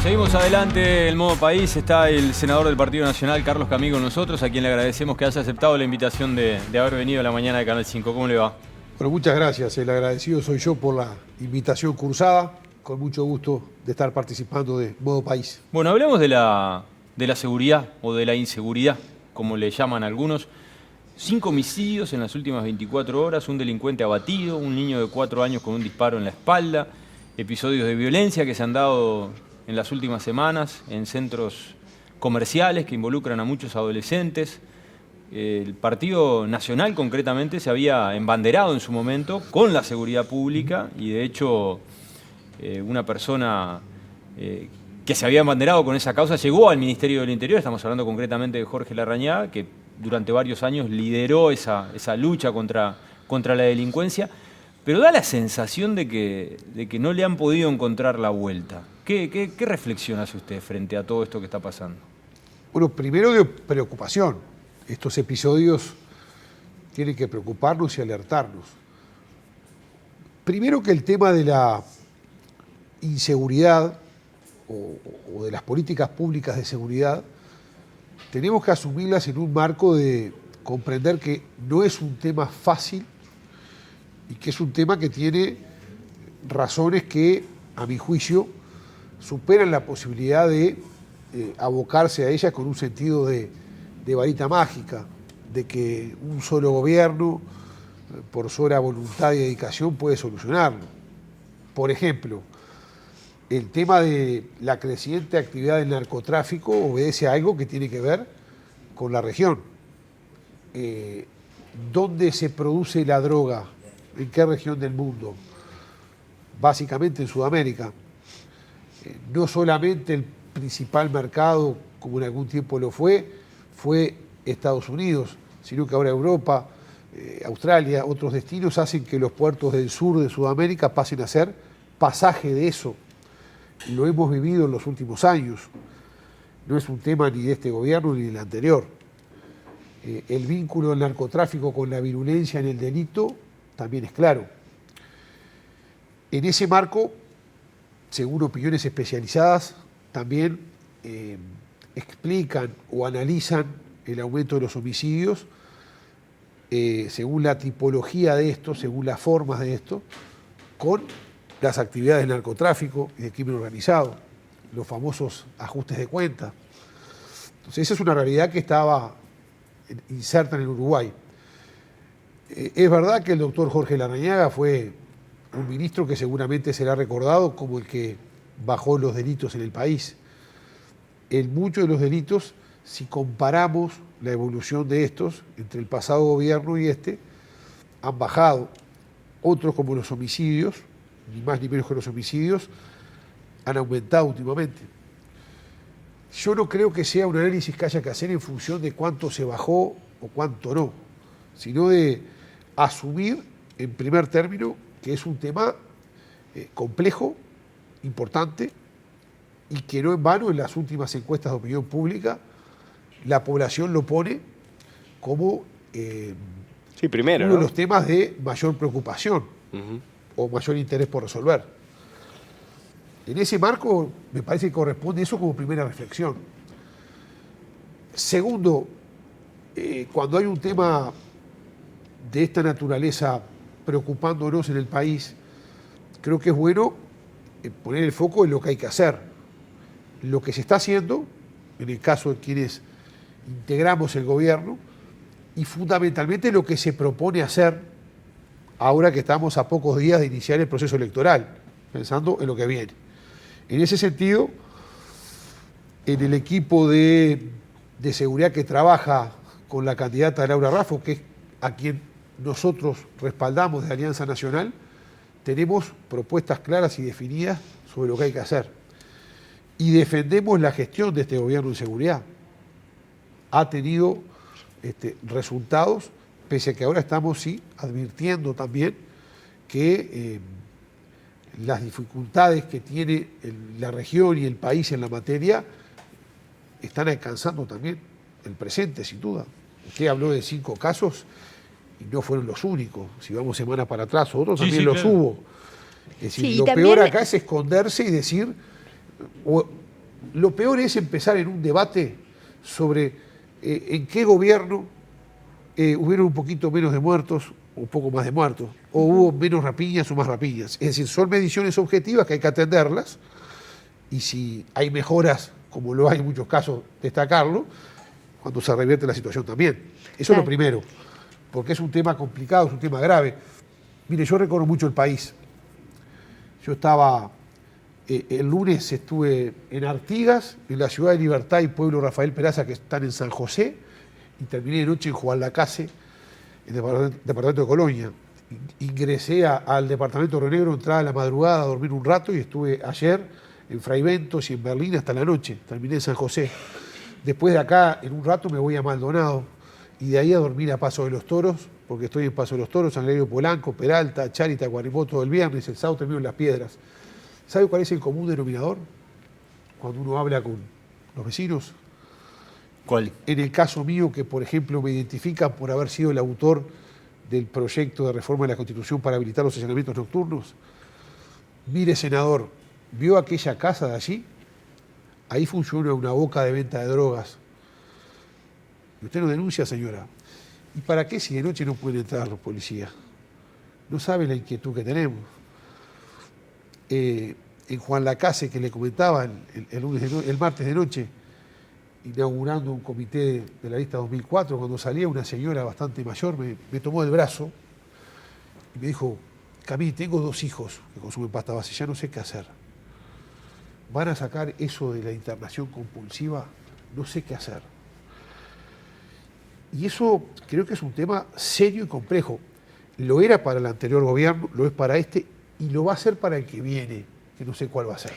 Seguimos adelante, el modo país. Está el senador del Partido Nacional, Carlos Camí, con nosotros, a quien le agradecemos que haya aceptado la invitación de haber venido a la mañana de Canal 5. ¿Cómo le va? Bueno, muchas gracias. El agradecido soy yo por la invitación cursada. Con mucho gusto de estar participando de Modo País. Bueno, hablemos de la seguridad o de la inseguridad, como le llaman algunos. 5 homicidios en las últimas 24 horas, un delincuente abatido, un niño de 4 años con un disparo en la espalda, episodios de violencia que se han dado en las últimas semanas en centros comerciales que involucran a muchos adolescentes. El Partido Nacional concretamente se había embanderado en su momento con la seguridad pública y de hecho una persona que se había embanderado con esa causa llegó al Ministerio del Interior. Estamos hablando concretamente de Jorge Larrañaga, que durante varios años lideró esa lucha contra la delincuencia, pero da la sensación de que no le han podido encontrar la vuelta. ¿Qué reflexión hace usted frente a todo esto que está pasando? Bueno, primero de preocupación. Estos episodios tienen que preocuparnos y alertarnos. Primero que el tema de la inseguridad o de las políticas públicas de seguridad, tenemos que asumirlas en un marco de comprender que no es un tema fácil y que es un tema que tiene razones que, a mi juicio, superan la posibilidad de abocarse a ellas con un sentido de varita mágica, de que un solo gobierno, por sola voluntad y dedicación, puede solucionarlo. Por ejemplo, el tema de la creciente actividad del narcotráfico obedece a algo que tiene que ver con la región. ¿Dónde se produce la droga? ¿En qué región del mundo? Básicamente en Sudamérica. No solamente el principal mercado, como en algún tiempo lo fue Estados Unidos, sino que ahora Europa, Australia, otros destinos hacen que los puertos del sur de Sudamérica pasen a ser pasaje de eso. Lo hemos vivido en los últimos años. No es un tema ni de este gobierno ni del anterior. El vínculo del narcotráfico con la virulencia en el delito también es claro. En ese marco, según opiniones especializadas, también explican o analizan el aumento de los homicidios según la tipología de esto, según las formas de esto, con las actividades del narcotráfico y del crimen organizado, los famosos ajustes de cuenta. Entonces esa es una realidad que estaba inserta en el Uruguay. Es verdad que el doctor Jorge Larrañaga fue un ministro que seguramente será recordado como el que bajó los delitos en el país. En muchos de los delitos, si comparamos la evolución de estos entre el pasado gobierno y este, han bajado. Otros, como los homicidios, ni más ni menos que los homicidios, han aumentado últimamente. Yo no creo que sea un análisis que haya que hacer en función de cuánto se bajó o cuánto no, sino de asumir en primer término que es un tema complejo, importante, y que no en vano en las últimas encuestas de opinión pública la población lo pone como primero, uno de los temas de mayor preocupación o mayor interés por resolver. En ese marco me parece que corresponde eso como primera reflexión. Segundo, cuando hay un tema de esta naturaleza preocupándonos en el país, creo que es bueno poner el foco en lo que hay que hacer. Lo que se está haciendo, en el caso de quienes integramos el gobierno, y fundamentalmente lo que se propone hacer ahora que estamos a pocos días de iniciar el proceso electoral, pensando en lo que viene. En ese sentido, en el equipo de seguridad que trabaja con la candidata Laura Raffo, que es a quien nosotros respaldamos de Alianza Nacional, tenemos propuestas claras y definidas sobre lo que hay que hacer. Y defendemos la gestión de este gobierno en seguridad. Ha tenido resultados, pese a que ahora estamos sí advirtiendo también que las dificultades que tiene la región y el país en la materia están alcanzando también el presente, sin duda. Usted habló de 5 casos y no fueron los únicos. Si vamos semanas para atrás, otros también los hubo. Es decir, lo peor acá es esconderse y decir lo peor es empezar en un debate sobre en qué gobierno hubieron un poquito menos de muertos, un poco más de muertos, o hubo menos rapiñas o más rapiñas. Es decir, son mediciones objetivas que hay que atenderlas, y si hay mejoras, como lo hay en muchos casos, destacarlo, cuando se revierte la situación también. Eso es lo primero, porque es un tema complicado, es un tema grave. Mire, yo recorro mucho el país. Yo estaba, el lunes estuve en Artigas, en la Ciudad de Libertad y Pueblo Rafael Peraza, que están en San José, y terminé de noche en Juan Lacase, en el departamento de Colonia. Ingresé al departamento de Río Negro, entraba a la madrugada a dormir un rato, y estuve ayer en Fray Ventos y en Berlín hasta la noche. Terminé en San José. Después de acá, en un rato, me voy a Maldonado, y de ahí a dormir a Paso de los Toros, porque estoy en Paso de los Toros, San Gregorio Polanco, Peralta, Charita, Guarimoto el viernes, el sábado termino en Las Piedras. ¿Sabe cuál es el común denominador cuando uno habla con los vecinos? ¿Cuál? En el caso mío, que por ejemplo me identifican por haber sido el autor del proyecto de reforma de la Constitución para habilitar los allanamientos nocturnos. Mire, senador, ¿vio aquella casa de allí? Ahí funciona una boca de venta de drogas. ¿Y usted no denuncia, señora? ¿Y para qué si de noche no pueden entrar los policías? No sabe la inquietud que tenemos. En Juan Lacase, que le comentaba el martes de noche, inaugurando un comité de la lista 2004, cuando salía una señora bastante mayor, me tomó del brazo y me dijo: Camí, tengo 2 hijos que consumen pasta base, ya no sé qué hacer. Van a sacar eso de la internación compulsiva, no sé qué hacer. Y eso creo que es un tema serio y complejo. Lo era para el anterior gobierno, lo es para este, y lo va a ser para el que viene, que no sé cuál va a ser.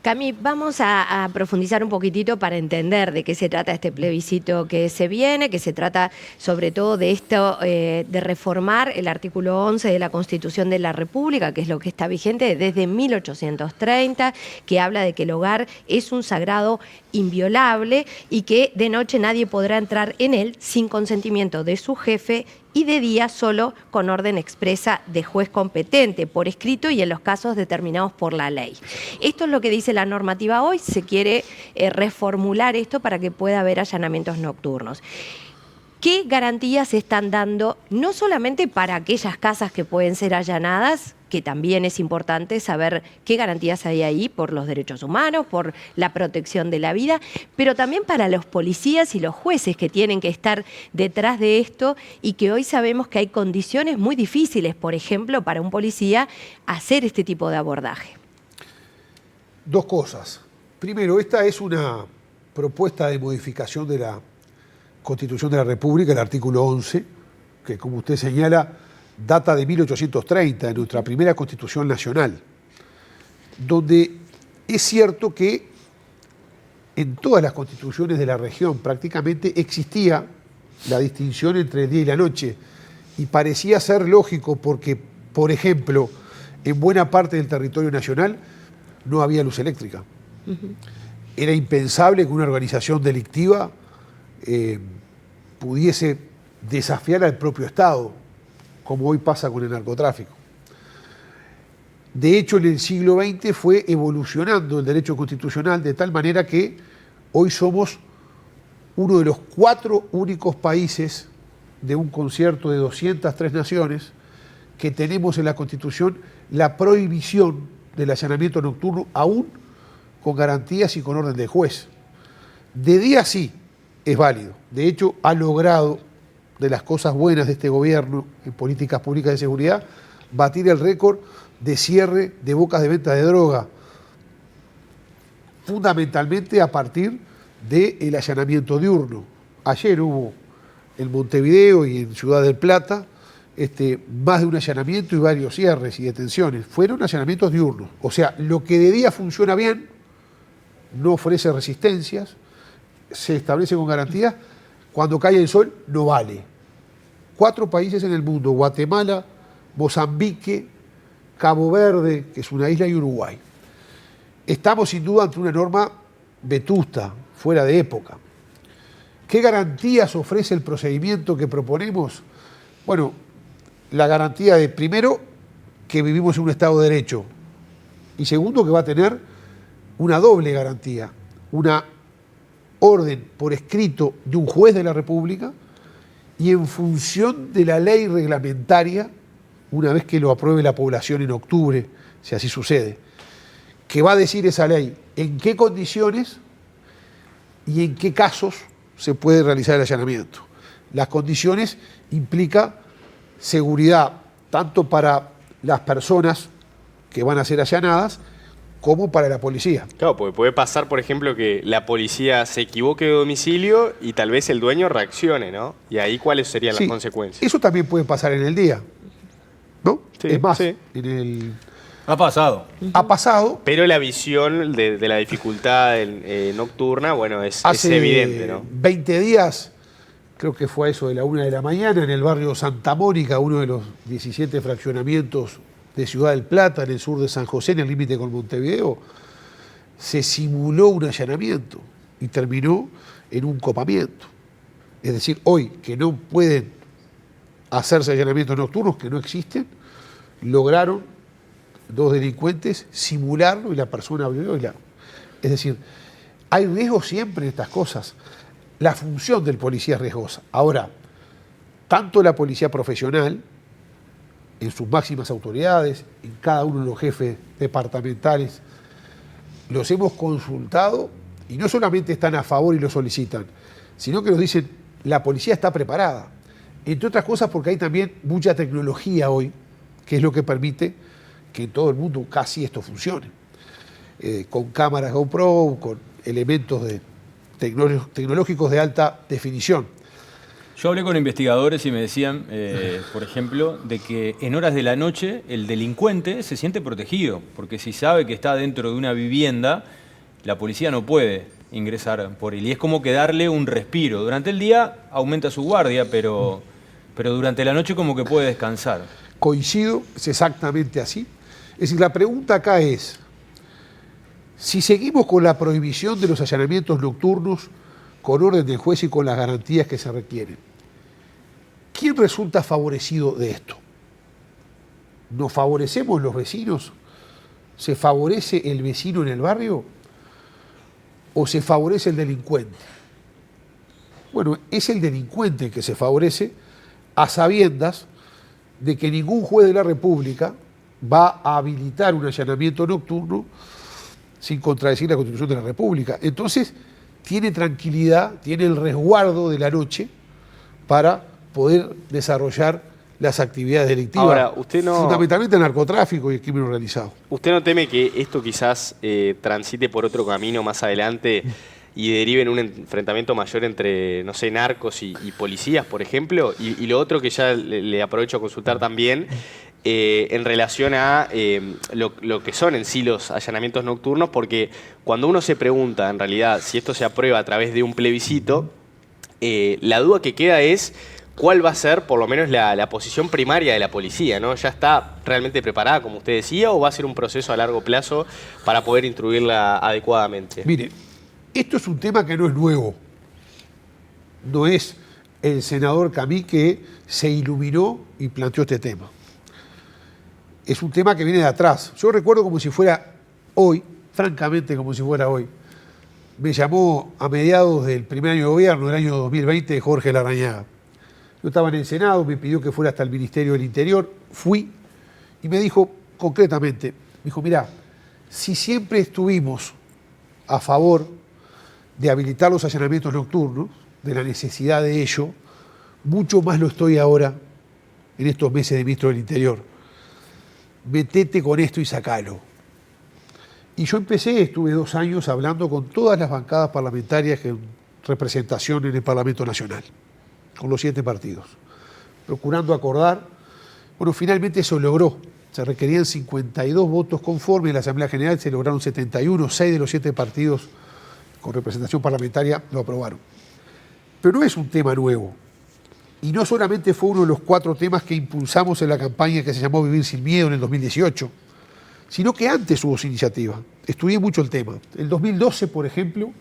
Cami, vamos a profundizar un poquitito para entender de qué se trata este plebiscito que se viene, que se trata sobre todo de esto, de reformar el artículo 11 de la Constitución de la República, que es lo que está vigente desde 1830, que habla de que el hogar es un sagrado inviolable y que de noche nadie podrá entrar en él sin consentimiento de su jefe, y de día solo con orden expresa de juez competente, por escrito y en los casos determinados por la ley. Esto es lo que dice la normativa hoy. Se quiere reformular esto para que pueda haber allanamientos nocturnos. ¿Qué garantías se están dando, no solamente para aquellas casas que pueden ser allanadas, que también es importante saber qué garantías hay ahí por los derechos humanos, por la protección de la vida, pero también para los policías y los jueces que tienen que estar detrás de esto, y que hoy sabemos que hay condiciones muy difíciles, por ejemplo, para un policía hacer este tipo de abordaje? 2 cosas. Primero, esta es una propuesta de modificación de la Constitución de la República, el artículo 11, que, como usted señala, data de 1830, de nuestra primera Constitución Nacional, donde es cierto que en todas las constituciones de la región prácticamente existía la distinción entre el día y la noche, y parecía ser lógico porque, por ejemplo, en buena parte del territorio nacional no había luz eléctrica. Era impensable que una organización delictiva pudiese desafiar al propio Estado, como hoy pasa con el narcotráfico. De hecho, en el siglo XX fue evolucionando el derecho constitucional de tal manera que hoy somos uno de los 4 únicos países de un concierto de 203 naciones que tenemos en la Constitución la prohibición del allanamiento nocturno, aún con garantías y con orden del juez. De día sí es válido. De hecho, ha logrado, de las cosas buenas de este gobierno en políticas públicas de seguridad, batir el récord de cierre de bocas de venta de droga, fundamentalmente a partir del allanamiento diurno. Ayer hubo en Montevideo y en Ciudad del Plata más de un allanamiento y varios cierres y detenciones. Fueron allanamientos diurnos. O sea, lo que de día funciona bien, no ofrece resistencias, se establece con garantías, cuando cae el sol no vale. 4 países en el mundo: Guatemala, Mozambique, Cabo Verde, que es una isla, y Uruguay. Estamos sin duda ante una norma vetusta, fuera de época. ¿Qué garantías ofrece el procedimiento que proponemos? Bueno, la garantía de, primero, que vivimos en un Estado de Derecho, y segundo, que va a tener una doble garantía. una orden por escrito de un juez de la República y en función de la ley reglamentaria, una vez que lo apruebe la población en octubre, si así sucede, que va a decir esa ley en qué condiciones y en qué casos se puede realizar el allanamiento. Las condiciones implica seguridad tanto para las personas que van a ser allanadas como para la policía. Claro, porque puede pasar, por ejemplo, que la policía se equivoque de domicilio y tal vez el dueño reaccione, ¿no? Y ahí, ¿cuáles serían las consecuencias? Eso también puede pasar en el día, ¿no? Sí, es más, sí. Ha pasado. Ha pasado. Pero la visión de la dificultad nocturna, bueno, es evidente, ¿no? 20 días, creo que fue a eso de la 1 de la mañana, en el barrio Santa Mónica, uno de los 17 fraccionamientos de Ciudad del Plata, en el sur de San José, en el límite con Montevideo, se simuló un allanamiento y terminó en un copamiento. Es decir, hoy que no pueden hacerse allanamientos nocturnos, que no existen, lograron 2 delincuentes simularlo y la persona abrió. Es decir, hay riesgo siempre en estas cosas. La función del policía es riesgosa. Ahora, tanto la policía profesional, en sus máximas autoridades, en cada uno de los jefes departamentales, los hemos consultado y no solamente están a favor y lo solicitan, sino que nos dicen, la policía está preparada. Entre otras cosas porque hay también mucha tecnología hoy, que es lo que permite que en todo el mundo casi esto funcione. Con cámaras GoPro, con elementos tecnológicos de alta definición. Yo hablé con investigadores y me decían, por ejemplo, de que en horas de la noche el delincuente se siente protegido, porque si sabe que está dentro de una vivienda, la policía no puede ingresar por él. Y es como que darle un respiro. Durante el día aumenta su guardia, pero durante la noche como que puede descansar. Coincido, es exactamente así. Es decir, la pregunta acá es, si seguimos con la prohibición de los allanamientos nocturnos, con orden del juez y con las garantías que se requieren, ¿quién resulta favorecido de esto? ¿Nos favorecemos los vecinos? ¿Se favorece el vecino en el barrio? ¿O se favorece el delincuente? Bueno, es el delincuente que se favorece a sabiendas de que ningún juez de la República va a habilitar un allanamiento nocturno sin contradecir la Constitución de la República. Entonces, tiene tranquilidad, tiene el resguardo de la noche para poder desarrollar las actividades delictivas. Ahora, usted no... Fundamentalmente el narcotráfico y el crimen organizado. ¿Usted no teme que esto quizás transite por otro camino más adelante y derive en un enfrentamiento mayor entre, no sé, narcos y policías, por ejemplo? Y lo otro que ya le aprovecho a consultar también, en relación a lo que son en sí los allanamientos nocturnos, porque cuando uno se pregunta, en realidad, si esto se aprueba a través de un plebiscito, la duda que queda es cuál va a ser, por lo menos, la posición primaria de la policía, ¿no? ¿Ya está realmente preparada, como usted decía, o va a ser un proceso a largo plazo para poder instruirla adecuadamente? Mire, esto es un tema que no es nuevo. No es el senador Camí que se iluminó y planteó este tema. Es un tema que viene de atrás. Yo recuerdo como si fuera hoy, francamente como si fuera hoy. Me llamó a mediados del primer año de gobierno, el año 2020, Jorge Larrañaga. Yo estaba en el Senado, me pidió que fuera hasta el Ministerio del Interior, fui y me dijo concretamente, me dijo, mirá, si siempre estuvimos a favor de habilitar los allanamientos nocturnos, de la necesidad de ello, mucho más lo estoy ahora en estos meses de ministro del Interior. Metete con esto y sacalo. Y yo estuve 2 años hablando con todas las bancadas parlamentarias en representación en el Parlamento Nacional, con los 7 partidos, procurando acordar. Bueno, finalmente eso logró. Se requerían 52 votos conformes, en la Asamblea General se lograron 71, 6 de los 7 partidos con representación parlamentaria lo aprobaron. Pero no es un tema nuevo. Y no solamente fue uno de los 4 temas que impulsamos en la campaña que se llamó Vivir sin Miedo en el 2018, sino que antes hubo su iniciativa. Estudié mucho el tema. En 2012, por ejemplo,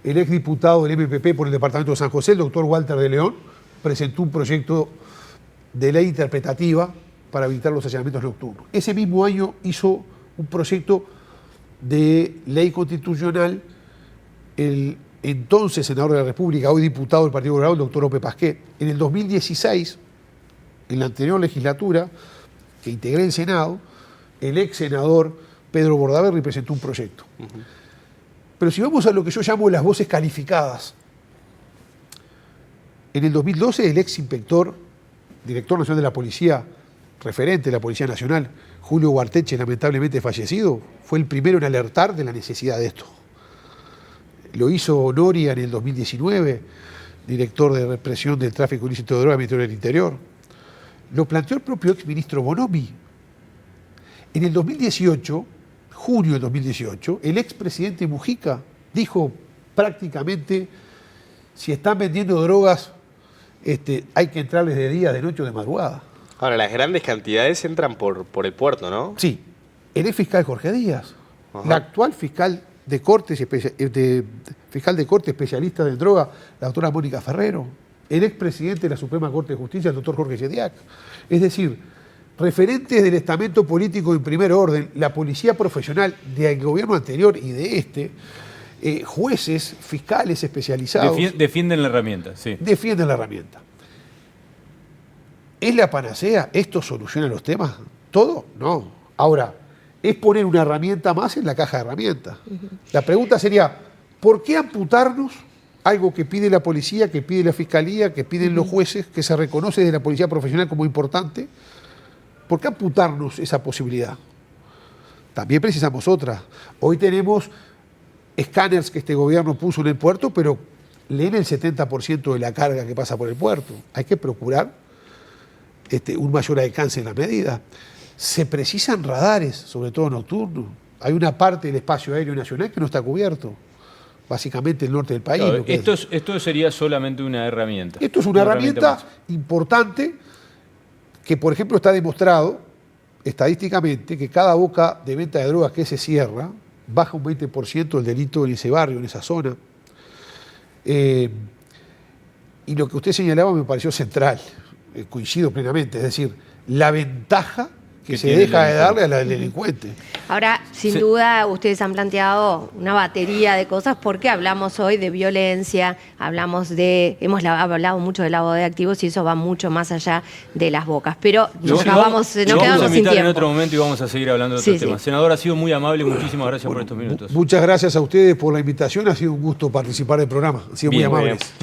el exdiputado del MPP por el departamento de San José, el doctor Walter de León, presentó un proyecto de ley interpretativa para evitar los allanamientos nocturnos. Ese mismo año hizo un proyecto de ley constitucional el entonces senador de la República, hoy diputado del Partido Colorado, el doctor López Pasquet. En el 2016, en la anterior legislatura, que integré el Senado, el ex senador Pedro Bordaberry presentó un proyecto. Pero si vamos a lo que yo llamo las voces calificadas, en el 2012 el ex inspector, director nacional de la policía, referente de la Policía Nacional, Julio Guarteche, lamentablemente fallecido, fue el primero en alertar de la necesidad de esto. Lo hizo Noria en el 2019, director de represión del tráfico ilícito de drogas del Ministerio del Interior. Lo planteó el propio exministro Bonomi. En el 2018, junio del 2018, el expresidente Mujica dijo prácticamente, si están vendiendo drogas, hay que entrarles de día, de noche o de madrugada. Ahora, las grandes cantidades entran por el puerto, ¿no? Sí, el ex fiscal Jorge Díaz, Ajá. la actual fiscal de corte, fiscal de corte especialista de droga, la doctora Mónica Ferrero, el expresidente de la Suprema Corte de Justicia, el doctor Jorge Yediak. Es decir, referentes del estamento político en primer orden, la policía profesional del gobierno anterior y de jueces, fiscales especializados. Defienden la herramienta, sí. Defienden la herramienta. ¿Es la panacea? ¿Esto soluciona los temas? ¿Todo? No. Ahora, es poner una herramienta más en la caja de herramientas. La pregunta sería, ¿por qué amputarnos algo que pide la policía, que pide la fiscalía, que piden los jueces, que se reconoce de la policía profesional como importante? ¿Por qué amputarnos esa posibilidad? También precisamos otra. Hoy tenemos escáneres que este gobierno puso en el puerto, pero leen el 70% de la carga que pasa por el puerto. Hay que procurar un mayor alcance en la medida. Se precisan radares, sobre todo nocturnos. Hay una parte del espacio aéreo nacional que no está cubierto. Básicamente el norte del país. Claro, esto sería solamente una herramienta. Esto es una herramienta importante que, por ejemplo, está demostrado estadísticamente que cada boca de venta de drogas que se cierra baja un 20% el delito en ese barrio, en esa zona. Y lo que usted señalaba me pareció central. Coincido plenamente. Es decir, la ventaja que se deja de darle a la delincuente. Ahora, sin duda, ustedes han planteado una batería de cosas porque hablamos hoy de violencia, hemos hablado mucho del lavado de activos y eso va mucho más allá de las bocas. Pero nos quedamos sin tiempo. Vamos a invitar en otro momento y vamos a seguir hablando de otros temas. Senador, ha sido muy amable, muchísimas gracias por estos minutos. Muchas gracias a ustedes por la invitación, ha sido un gusto participar del programa, ha sido muy amable.